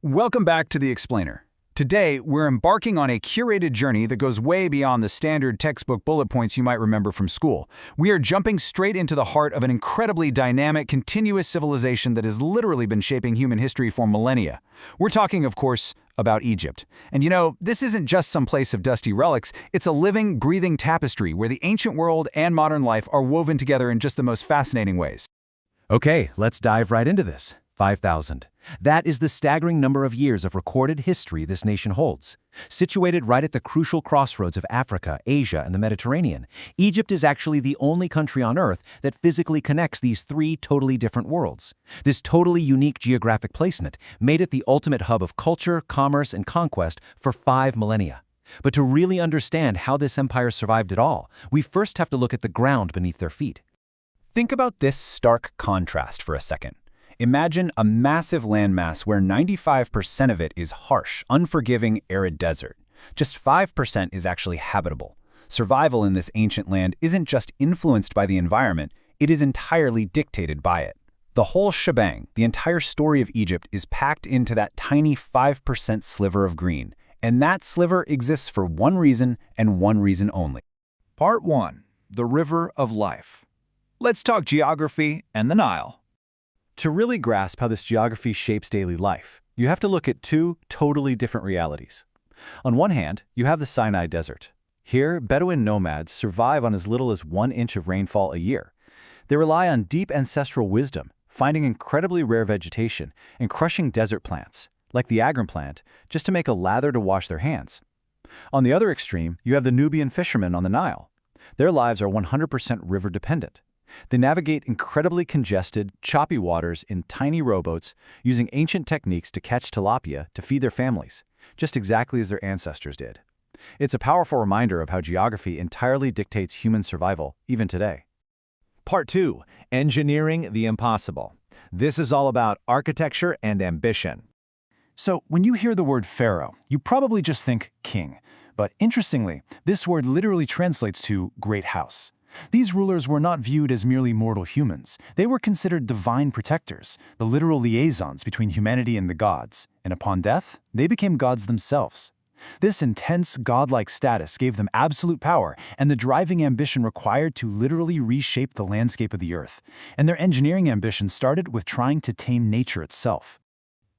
Welcome back to The Explainer. Today, we're embarking on a curated journey that goes way beyond the standard textbook bullet points you might remember from school. We are jumping straight into the heart of an incredibly dynamic, continuous civilization that has literally been shaping human history for millennia. We're talking, of course, about Egypt. And you know, this isn't just some place of dusty relics, it's a living, breathing tapestry where the ancient world and modern life are woven together in just the most fascinating ways. Okay, let's dive right into this. 5,000. That is the staggering number of years of recorded history this nation holds. Situated right at the crucial crossroads of Africa, Asia, and the Mediterranean, Egypt is actually the only country on Earth that physically connects these three totally different worlds. This totally unique geographic placement made it the ultimate hub of culture, commerce, and conquest for 5 millennia. But to really understand how this empire survived it all, we first have to look at the ground beneath their feet. Think about this stark contrast for a second. Imagine a massive landmass where 95% of it is harsh, unforgiving, arid desert. Just 5% is actually habitable. Survival in this ancient land isn't just influenced by the environment, it is entirely dictated by it. The whole shebang, the entire story of Egypt, is packed into that tiny 5% sliver of green. And that sliver exists for one reason and one reason only. Part 1. The River of Life. Let's talk geography and the Nile. To really grasp how this geography shapes daily life, you have to look at two totally different realities. On one hand, you have the Sinai Desert. Here, Bedouin nomads survive on as little as 1 inch of rainfall a year. They rely on deep ancestral wisdom, finding incredibly rare vegetation and crushing desert plants, like the agrum plant, just to make a lather to wash their hands. On the other extreme, you have the Nubian fishermen on the Nile. Their lives are 100% river-dependent. They navigate incredibly congested, choppy waters in tiny rowboats, using ancient techniques to catch tilapia to feed their families, just exactly as their ancestors did. It's a powerful reminder of how geography entirely dictates human survival, even today. Part 2. Engineering the impossible. This is all about architecture and ambition. So, when you hear the word pharaoh, you probably just think king. But interestingly, this word literally translates to great house. These rulers were not viewed as merely mortal humans. They were considered divine protectors, the literal liaisons between humanity and the gods. And upon death, they became gods themselves. This intense, godlike status gave them absolute power and the driving ambition required to literally reshape the landscape of the earth. And their engineering ambition started with trying to tame nature itself.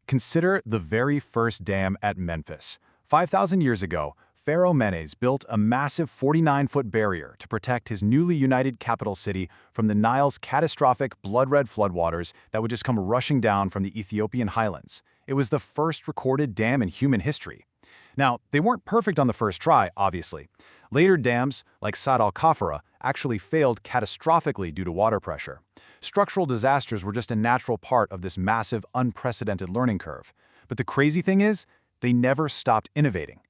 Consider the very first dam at Memphis. 5,000 years ago, Pharaoh Menes built a massive 49-foot barrier to protect his newly united capital city from the Nile's catastrophic blood-red floodwaters that would just come rushing down from the Ethiopian highlands. It was the first recorded dam in human history. Now, they weren't perfect on the first try, obviously. Later dams, like Sad al-Khafra, actually failed catastrophically due to water pressure. Structural disasters were just a natural part of this massive, unprecedented learning curve. But the crazy thing is, they never stopped innovating.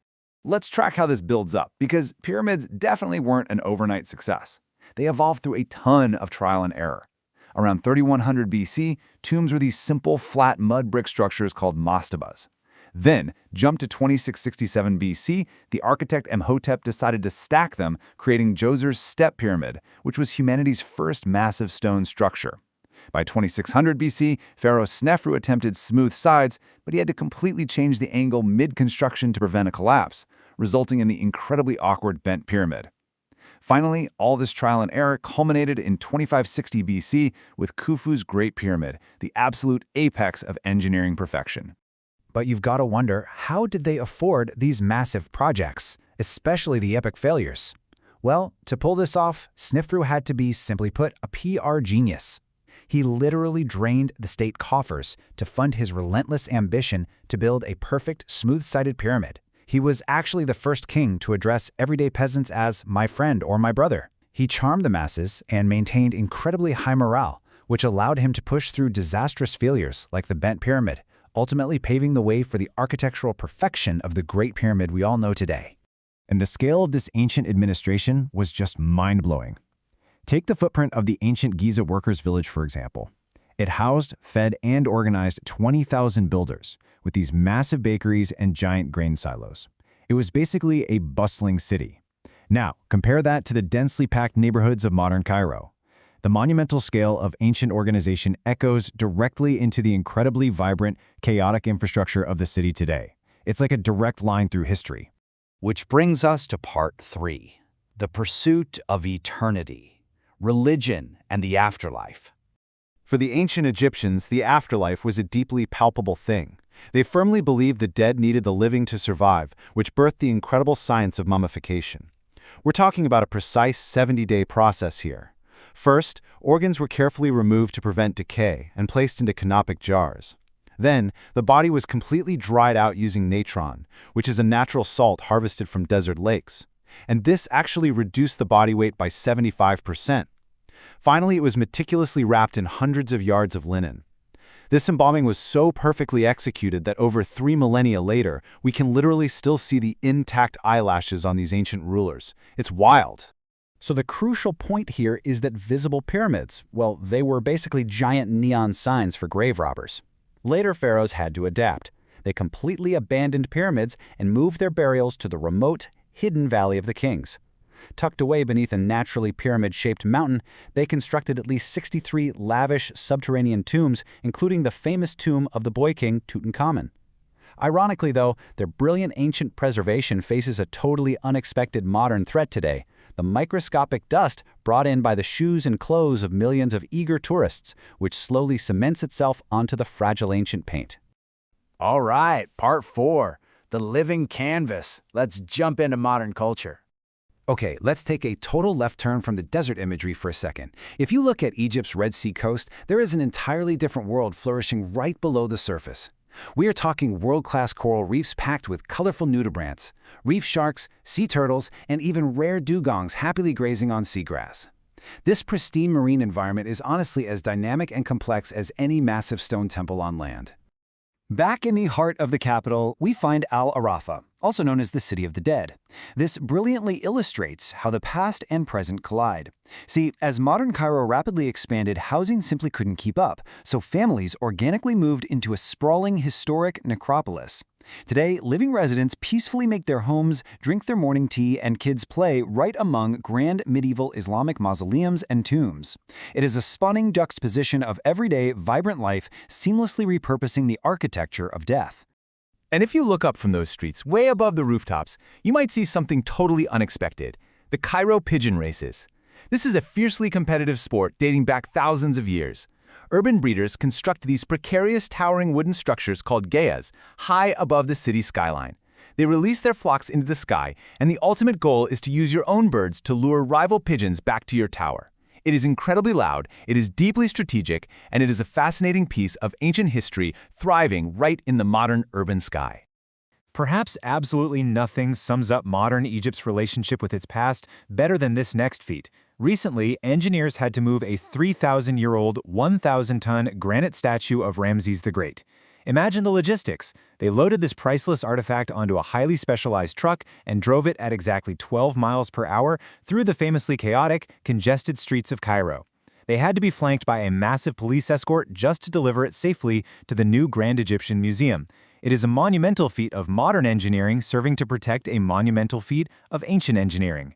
Let's track how this builds up, because pyramids definitely weren't an overnight success. They evolved through a ton of trial and error. Around 3100 BC, tombs were these simple, flat mud brick structures called mastabas. Then, jump to 2667 BC, the architect Imhotep decided to stack them, creating Djoser's Step Pyramid, which was humanity's first massive stone structure. By 2600 BC, Pharaoh Snefru attempted smooth sides, but he had to completely change the angle mid-construction to prevent a collapse, resulting in the incredibly awkward bent pyramid. Finally, all this trial and error culminated in 2560 BC with Khufu's Great Pyramid, the absolute apex of engineering perfection. But you've got to wonder, how did they afford these massive projects, especially the epic failures? Well, to pull this off, Snefru had to be, simply put, a PR genius. He literally drained the state coffers to fund his relentless ambition to build a perfect, smooth-sided pyramid. He was actually the first king to address everyday peasants as my friend or my brother. He charmed the masses and maintained incredibly high morale, which allowed him to push through disastrous failures like the bent pyramid, ultimately paving the way for the architectural perfection of the Great Pyramid we all know today. And the scale of this ancient administration was just mind-blowing. Take the footprint of the ancient Giza workers' village, for example. It housed, fed, and organized 20,000 builders, with these massive bakeries and giant grain silos. It was basically a bustling city. Now, compare that to the densely packed neighborhoods of modern Cairo. The monumental scale of ancient organization echoes directly into the incredibly vibrant, chaotic infrastructure of the city today. It's like a direct line through history. Which brings us to part 3, the pursuit of eternity, religion, and the afterlife. For the ancient Egyptians, the afterlife was a deeply palpable thing. They firmly believed the dead needed the living to survive, which birthed the incredible science of mummification. We're talking about a precise 70-day process here. First, organs were carefully removed to prevent decay and placed into canopic jars. Then, the body was completely dried out using natron, which is a natural salt harvested from desert lakes. And this actually reduced the body weight by 75%. Finally, it was meticulously wrapped in hundreds of yards of linen. This embalming was so perfectly executed that over 3 millennia later, we can literally still see the intact eyelashes on these ancient rulers. It's wild. So the crucial point here is that visible pyramids, well, they were basically giant neon signs for grave robbers. Later pharaohs had to adapt. They completely abandoned pyramids and moved their burials to the remote, hidden Valley of the Kings. Tucked away beneath a naturally pyramid-shaped mountain, they constructed at least 63 lavish subterranean tombs, including the famous tomb of the boy king Tutankhamun. Ironically, though, their brilliant ancient preservation faces a totally unexpected modern threat today: the microscopic dust brought in by the shoes and clothes of millions of eager tourists, which slowly cements itself onto the fragile ancient paint. All right, part 4, the living canvas. Let's jump into modern culture. Okay, let's take a total left turn from the desert imagery for a second. If you look at Egypt's Red Sea coast, there is an entirely different world flourishing right below the surface. We are talking world-class coral reefs packed with colorful nudibranchs, reef sharks, sea turtles, and even rare dugongs happily grazing on seagrass. This pristine marine environment is honestly as dynamic and complex as any massive stone temple on land. Back in the heart of the capital, we find Al-Arafa, also known as the City of the Dead. This brilliantly illustrates how the past and present collide. See, as modern Cairo rapidly expanded, housing simply couldn't keep up, so families organically moved into a sprawling, historic necropolis. Today, living residents peacefully make their homes, drink their morning tea, and kids play right among grand medieval Islamic mausoleums and tombs. It is a stunning juxtaposition of everyday, vibrant life, seamlessly repurposing the architecture of death. And if you look up from those streets, way above the rooftops, you might see something totally unexpected: the Cairo pigeon races. This is a fiercely competitive sport dating back thousands of years. Urban breeders construct these precarious towering wooden structures called geyas high above the city skyline. They release their flocks into the sky, and the ultimate goal is to use your own birds to lure rival pigeons back to your tower. It is incredibly loud, it is deeply strategic, and it is a fascinating piece of ancient history thriving right in the modern urban sky. Perhaps absolutely nothing sums up modern Egypt's relationship with its past better than this next feat. Recently, engineers had to move a 3,000-year-old, 1,000-ton granite statue of Ramses the Great. Imagine the logistics. They loaded this priceless artifact onto a highly specialized truck and drove it at exactly 12 miles per hour through the famously chaotic, congested streets of Cairo. They had to be flanked by a massive police escort just to deliver it safely to the new Grand Egyptian Museum. It is a monumental feat of modern engineering serving to protect a monumental feat of ancient engineering.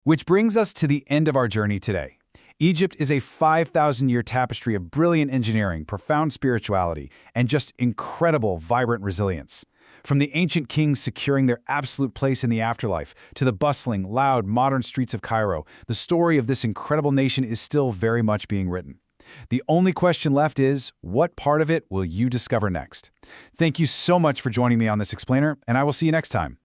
Which brings us to the end of our journey today. Egypt is a 5,000-year tapestry of brilliant engineering, profound spirituality, and just incredible, vibrant resilience. From the ancient kings securing their absolute place in the afterlife to the bustling, loud, modern streets of Cairo, the story of this incredible nation is still very much being written. The only question left is, what part of it will you discover next? Thank you so much for joining me on this explainer, and I will see you next time.